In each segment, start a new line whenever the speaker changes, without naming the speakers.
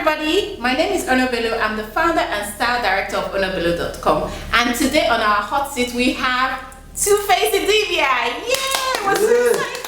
everybody, my name is Onobelu. I'm the founder and style director of onobelu.com, and today on our hot seat we have 2Face Idibia. Yay! We're so excited!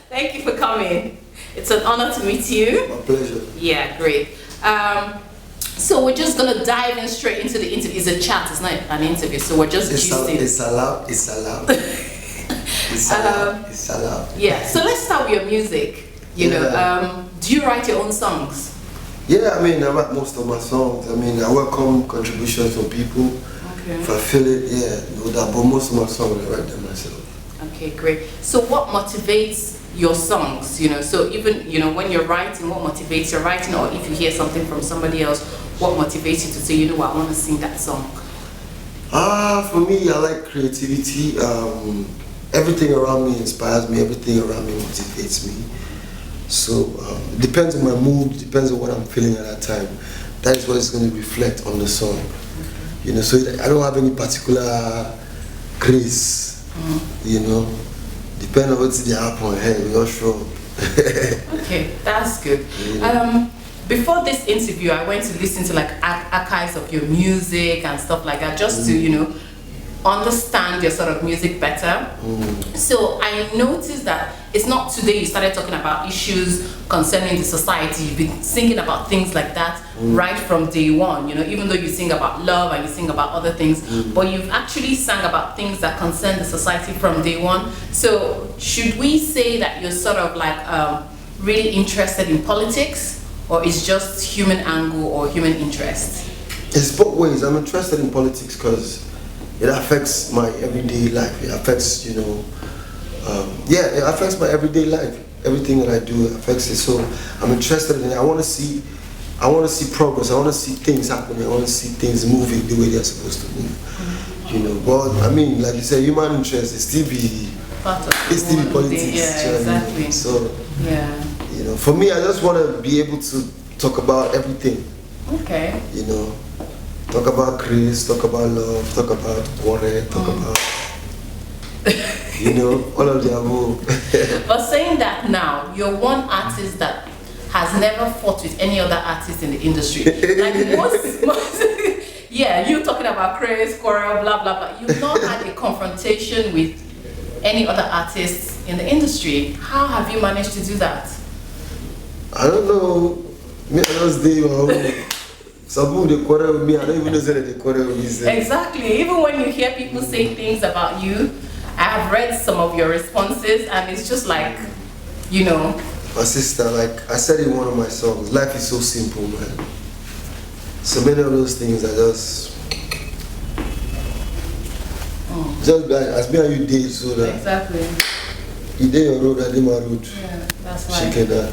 Thank you for coming. It's an honor to meet you.
My pleasure.
Yeah, great. So we're just gonna dive in straight into the interview. It's a chat, it's not an interview, so we're just
It's allowed. It's allowed. It's allowed.
Yeah, so let's start with your music. You know, do you write your own songs?
Yeah, I mean, I write most of my songs. I mean, I welcome contributions from people.
Okay.
If I feel it, yeah, no doubt. But most of my songs, I write them myself.
Okay, great. So what motivates your songs? You know, so even, you know, when you're writing, what motivates your writing? Or if you hear something from somebody else, what motivates you to say, you know what, I want to sing that song?
For me, I like creativity. Everything around me inspires me. Everything around me motivates me. So it depends on my mood, depends on what I'm feeling at that time. That is what is going to reflect on the song. You know, so I don't have any particular grace. You know, depending on what's the happen. Hey, we're not sure.
Okay, that's good.
Yeah.
Before this interview, I went to listen to like archives of your music and stuff like that, just to, you know, understand your sort of music better. So I noticed that it's not today you started talking about issues concerning the society. You've been singing about things like that right from day one, you know, even though you sing about love and you sing about other things, but you've actually sang about things that concern the society from day one. So should we say that you're sort of like really interested in politics, or is just human angle or human interest?
It's both ways. I'm interested in politics because it affects my everyday life. It affects, you know, it affects my everyday life. Everything that I do affects it. So I'm interested in it. I want to see progress. I want to see things happening. I want to see things moving the way they're supposed to move. You know, but I mean, like you said, human interest is still be politics.
Yeah, exactly.
So
yeah,
you know, for me, I just want to be able to talk about everything.
Okay.
You know. Talk about Chris, talk about love, talk about water, talk about, you know, all of the above.
But saying that now, you're one artist that has never fought with any other artist in the industry. Like most yeah, you talking about Chris, quarrel, blah, blah, blah. You've not had a confrontation with any other artists in the industry. How have you managed to do that?
I don't know. Me, I just did. Some people they quarrel with me, I don't even know that they quarrel with me.
Exactly. Even when you hear people say things about you, I have read some of your responses and it's just like, you know.
My sister, like I said in one of my songs, life is so simple, man. So many of those things are just like, as me and you did, so that
exactly.
You did your road, I did my road.
Yeah, that's right.
Chicken.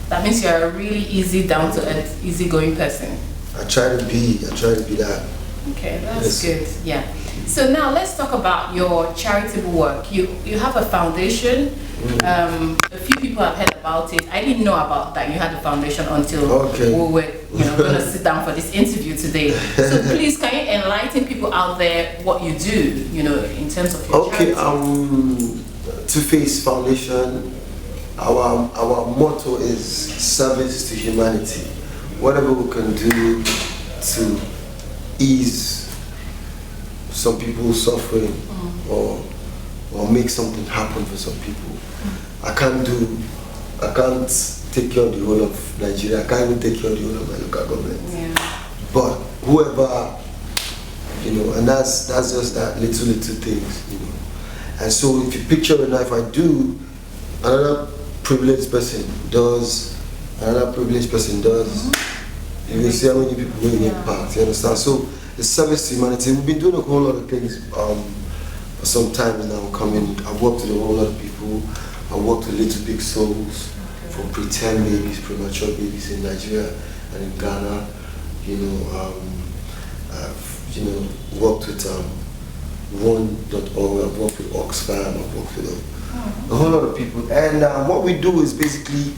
That means you're a really easy, down-to-earth, easygoing person.
I try to be that.
Okay, that's good. Yeah. So now let's talk about your charitable work. You have a foundation. A few people have heard about it. I didn't know about that. You had a foundation until we were, you know, going to sit down for this interview today. So please, can you enlighten people out there what you do? You know, in terms of your charity?
2Face Foundation. Our motto is service to humanity. Whatever we can do to ease some people's suffering or make something happen for some people. I can't take care of the whole of Nigeria. I can't even take care of the whole of my local government.
Yeah.
But whoever, you know, and that's just that little things, you know. And so if you picture it now, if I do, another privileged person does, another privileged person does. You will see how many people will impact, you understand? So the service to humanity, we've been doing a whole lot of things for some time now coming. I've worked with a whole lot of people. I've worked with Little Big Souls for preterm babies, premature babies in Nigeria and in Ghana. You know, I've worked with One.org, I've worked with Oxfam, I've worked with a whole lot of people, and what we do is basically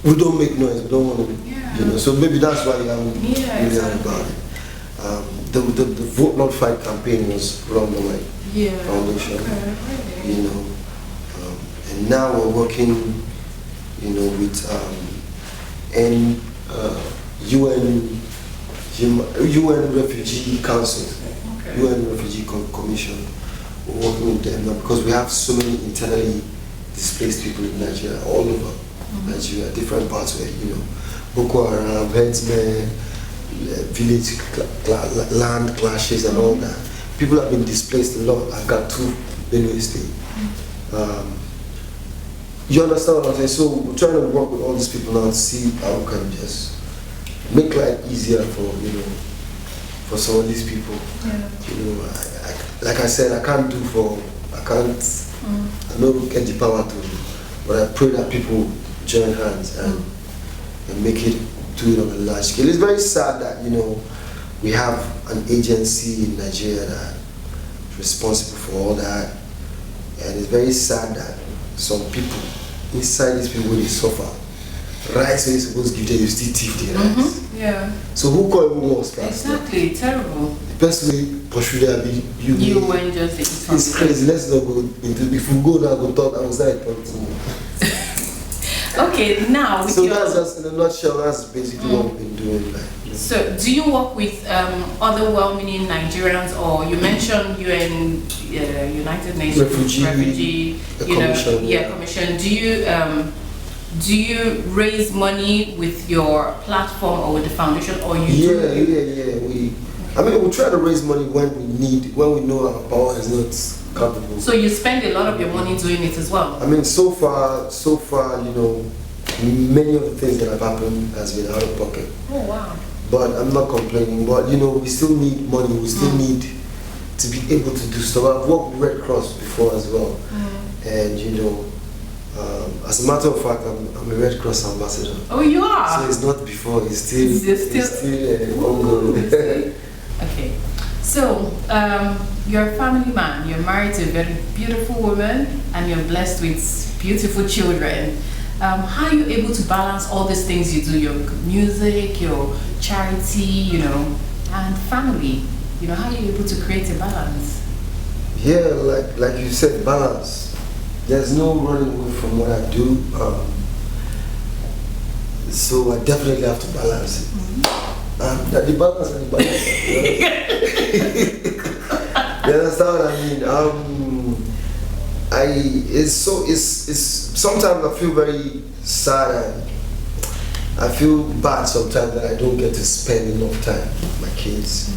we don't make noise. We don't want to, you know. So maybe that's why you haven't really heard about it. The Vote Not Fight campaign was run by my foundation, you know, and And now we're working, you know, with UN Refugee Council,
Okay.
UN Refugee Commission. We're working with them now because we have so many internally displaced people in Nigeria, all over Nigeria, different parts where, you know, Boko Haram, headsmen, village land clashes and all that. People have been displaced a lot. I've got two Benue State. You understand what I'm saying? So we're trying to work with all these people now to see how we can just make life easier for, you know, for some of these people.
Yeah.
You know, like I said, I can't I don't get the power to, but I pray that people join hands and make it, do it on a large scale. It's very sad that, you know, we have an agency in Nigeria that is responsible for all that, and it's very sad that some people inside these people they suffer. Rights when you're supposed to give them, you still thief their rights.
Yeah.
So who call who was that?
Exactly, terrible.
The best way pursue that be
You went just
it's crazy. Let's not go into. If we go now, go talk outside.
Okay, now with
so
your,
that's just in a nutshell. That's basically what we've been doing. Like,
so do you work with other well-meaning Nigerians, or you mentioned UN, United Nations Refugee
Commission,
Commission? Do you raise money with your platform or with the foundation, or you
We try to raise money when we know our power is not capable.
So you spend a lot of your money doing it as well?
I mean, so far, you know, many of the things that have happened has been out of pocket.
Oh wow.
But I'm not complaining. But you know, we still need money. We still need to be able to do stuff. I've worked with Red Cross before as well, and you know, as a matter of fact, I'm a Red Cross ambassador.
Oh, you are.
So it's not before. It's still ongoing.
Okay. So you're a family man. You're married to a very beautiful woman, and you're blessed with beautiful children. How are you able to balance all these things you do, your music, your charity, you know, and family? You know, how are you able to create a balance?
Yeah, like you said, balance. There's no running away from what I do. So I definitely have to balance it. The balance and the balance. You understand what I mean? It's sometimes I feel very sad and I feel bad sometimes that I don't get to spend enough time with my kids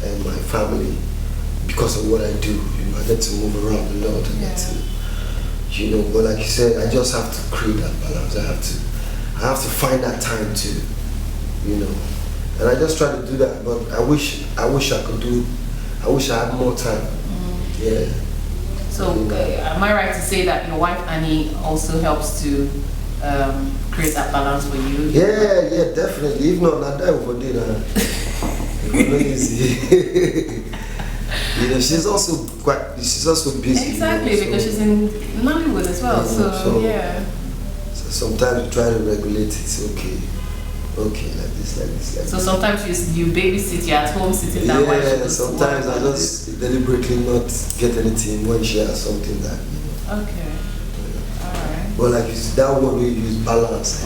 and my family because of what I do. You know, I get to move around a lot and get to, you know, but like you said, I just have to create that balance. I have to find that time to, you know, and I just try to do that, but I wish I could do it. I wish I had more time. Yeah.
So, am I right to say that your wife Annie also helps to create that balance for you?
Yeah, definitely. If not, I die for dinner. It's not easy. You know, she's also busy.
Exactly,
you know,
because she's in Nollywood as well. So yeah.
So sometimes you try to regulate it. It's okay, like this.
So sometimes you babysit, you're at home sitting down.
Yeah, sometimes I just deliberately not get anything when she has something that, you know.
Okay. Alright.
But like that one we use balance.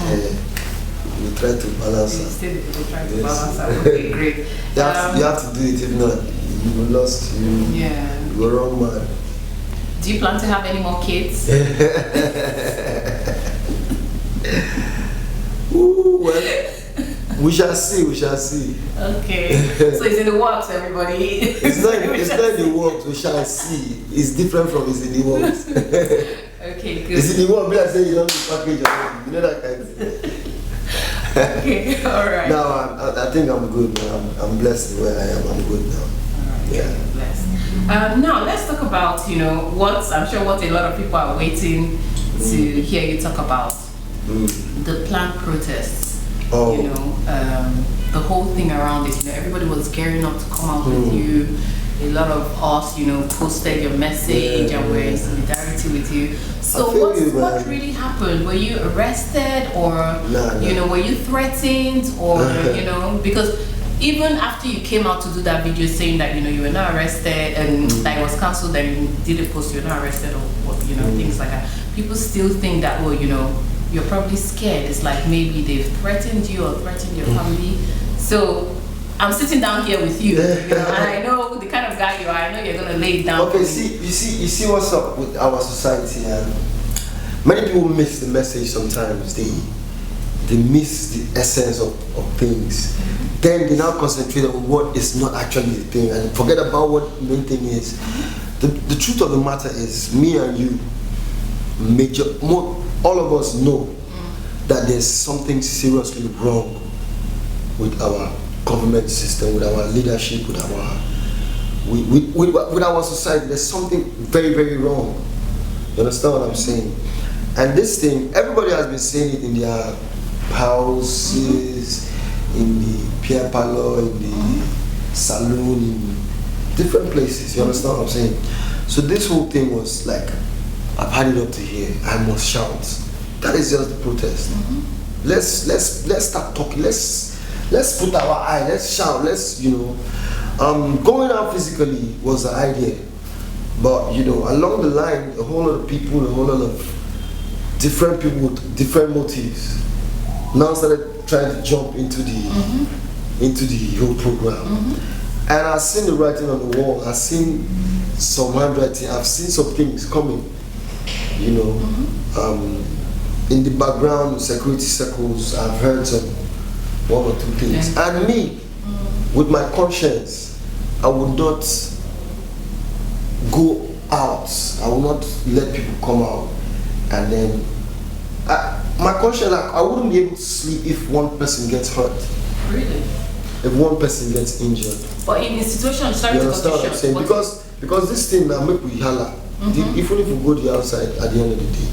We try to balance.
You try to balance that. Okay, great.
You have to do it. If not, you will lost. You go wrong mad.
Do you plan to have any more kids?
Ooh, well, we shall see.
Okay. So it's in the works, everybody.
It's not in the works. We shall see. It's different from it's in the works.
Okay, good.
It's in the works. I say you don't package already. You know that kind of thing.
Okay, all right.
Now I think I'm good. Man. I'm blessed where I am. I'm good now.
All right.
Yeah.
Blessed. Now let's talk about what a lot of people are waiting to hear you talk about. The planned protests, the whole thing around it. Everybody was gearing up to come out with you. A lot of us, posted your message and we're in solidarity with you. So what really happened? Were you arrested or were you threatened or because even after you came out to do that video saying that you were not arrested and that it was cancelled and you didn't post, you're not arrested or what? you know, things like that. People still think that, well, you know, you're probably scared. It's like maybe they've threatened you or threatened your family. So I'm sitting down here with you, you know, and I know the kind of guy you are. I know you're gonna lay it down.
Okay, you see what's up with our society, and many people miss the message sometimes. They miss the essence of things. Then they now concentrate on what is not actually the thing and forget about what the main thing is. The truth of the matter is, me and you, all of us know that there's something seriously wrong with our government system, with our leadership, with our society. There's something very, very wrong. You understand what I'm saying? And this thing, everybody has been saying it in their houses, in the pier parlor, in the saloon, in different places. You understand what I'm saying? So this whole thing was like, I've had it up to here. I must shout. That is just the protest. Let's start talking. Let's put our eye. Let's shout. Let's, you know, going out physically was the idea, but you know, along the line, a whole lot of people, a whole lot of different people with different motives now started trying to jump into the whole program. And I've seen the writing on the wall. I've seen some handwriting. I've seen some things coming. You know, in the background, security circles, I've heard some one or two things. And me, with my conscience, I would not go out. I will not let people come out. And then, my conscience, I wouldn't be able to sleep if one person gets hurt.
Really?
If one person gets injured.
But in institutions, sorry
you
to
understand what I'm saying? Because this thing now make we holler. Even if we go to the outside at the end of the day,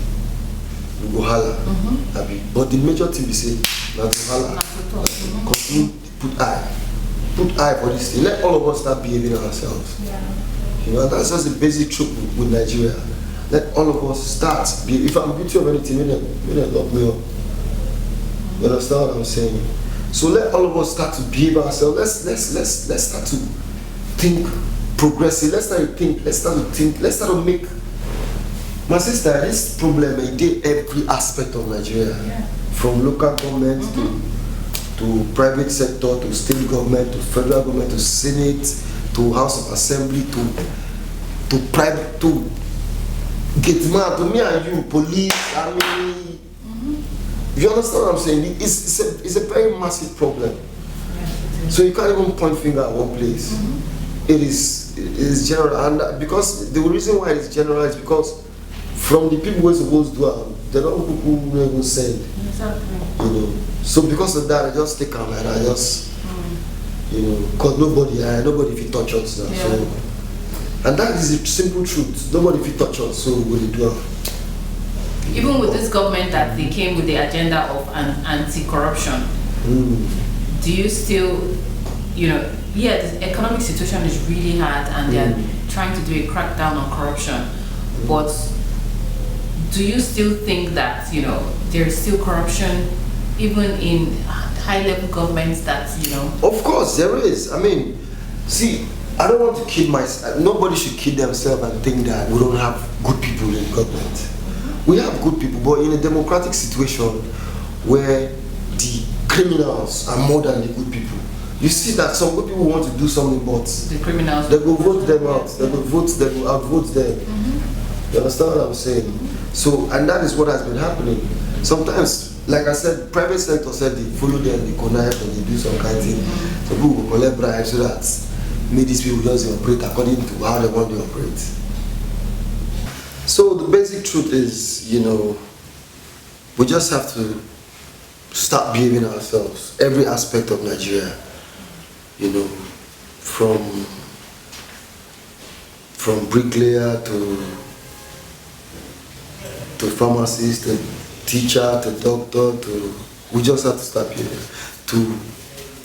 we go holler. But the major thing we say, not to holler. Continue, put eye for this thing. Let all of us start behaving ourselves. You know, that's just the basic truth with Nigeria. Let all of us start. If I'm guilty of anything, we don't lock me up. You understand what I'm saying? So let all of us start to behave ourselves. Let's start to think progressive. Let's start to make. My sister, this problem is every aspect of Nigeria, from local government to private sector, to state government, to federal government, to Senate, to House of Assembly, to private, to get mad, to me and you, police, army. You understand what I'm saying? It's a very massive problem. So you can't even point finger at one place. It is general, and because the reason why it's general is because from the people who are supposed to do it, they're not people who even send.
Exactly.
You know. So because of that, I just take them and I just, you know, because nobody fit touch us now. So, and that is the simple truth. Nobody fit touch us, so we will do it.
Even with this government that they came with the agenda of anti-corruption, do you still, you know, the economic situation is really hard and they're trying to do a crackdown on corruption, but do you still think that, you know, there's still corruption even in high-level governments that, you know? Of
course, there is. I mean, see, I don't want to kid myself. Nobody should kid themselves and think that we don't have good people in government. We have good people, but in a democratic situation where the criminals are more than the good people, you see that some good people want to do something, but
the criminals,
they go vote them out. They will outvote them. You understand what I'm saying? So, and that is what has been happening. Sometimes, like I said, private sector said they follow them, they connive and they do some kind of thing. So people will collect bribes so that maybe these people just operate according to how they want to operate. So the basic truth is, you know, we just have to start behaving ourselves. Every aspect of Nigeria, you know, from bricklayer to pharmacist, to teacher, to doctor, we just have to start behaving. To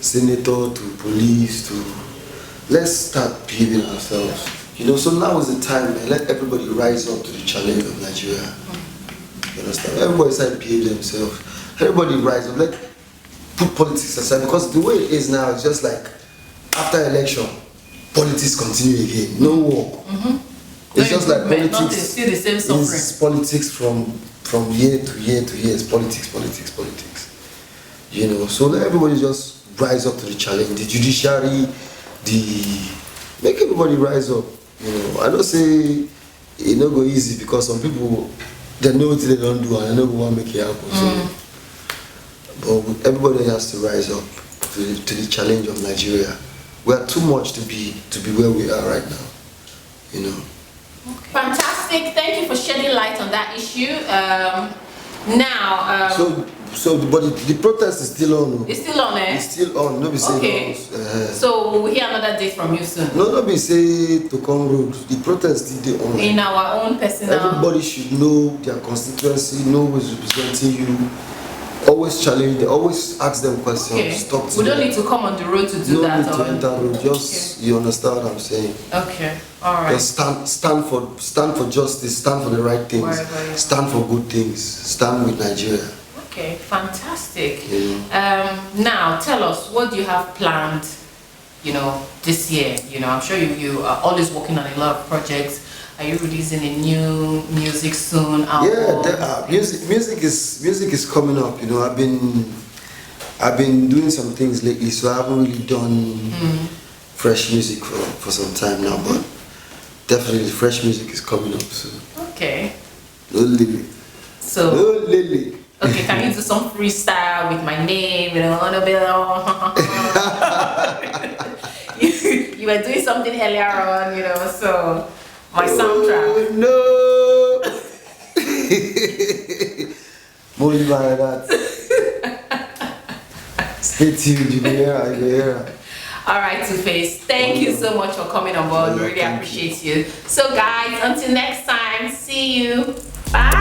senator, to police, let's start behaving ourselves. You know, so now is the time, man. Let everybody rise up to the challenge of Nigeria. You understand? Everybody start behave themselves. Everybody rise up. Let put politics aside, because the way it is now is just like after election, politics continue again. No work. It's just like
Nothing,
politics.
still the same suffering.
It's politics from year to year to year. It's politics. You know, so let everybody just rise up to the challenge. The judiciary, make everybody rise up. You know, I don't say it not go easy because some people they know what they don't do and they know want to make it happen. So, but everybody has to rise up to the challenge of Nigeria. We are too much to be where we are right now. You know.
Okay. Fantastic. Thank you for shedding light on that issue.
But the protest is still on.
It's still on, eh?
It's still on. No be say
okay. So we'll hear another date from you soon.
No be say to come road. The protest is still on.
In our own personal.
Everybody should know their constituency, know who's representing you. Always challenge them, always ask them questions.
Okay.
Talk to
we don't
them.
need to come on the road to do that.
No need to enter road. Just you understand what I'm saying.
Okay. All right.
Just stand for justice, stand for the right things,
right.
stand for good things, stand with Nigeria.
Okay, fantastic.
Yeah.
Now tell us, what do you have planned, you know, this year? You know, I'm sure you are always working on a lot of projects. Are you releasing a new music soon?
Yeah, music is coming up. You know, I've been doing some things lately, so I haven't really done fresh music for some time now. But definitely, fresh music is coming up soon.
Okay.
No Lily.
So.
No Lily.
Okay, can you do some freestyle with my name? You know, you were doing something earlier on, you know, so. My soundtrack.
No. More than that. Stay tuned. You can hear.
All right, 2Face. Thank you so much for coming on board. Really appreciate you. So, guys, until next time. See you. Bye.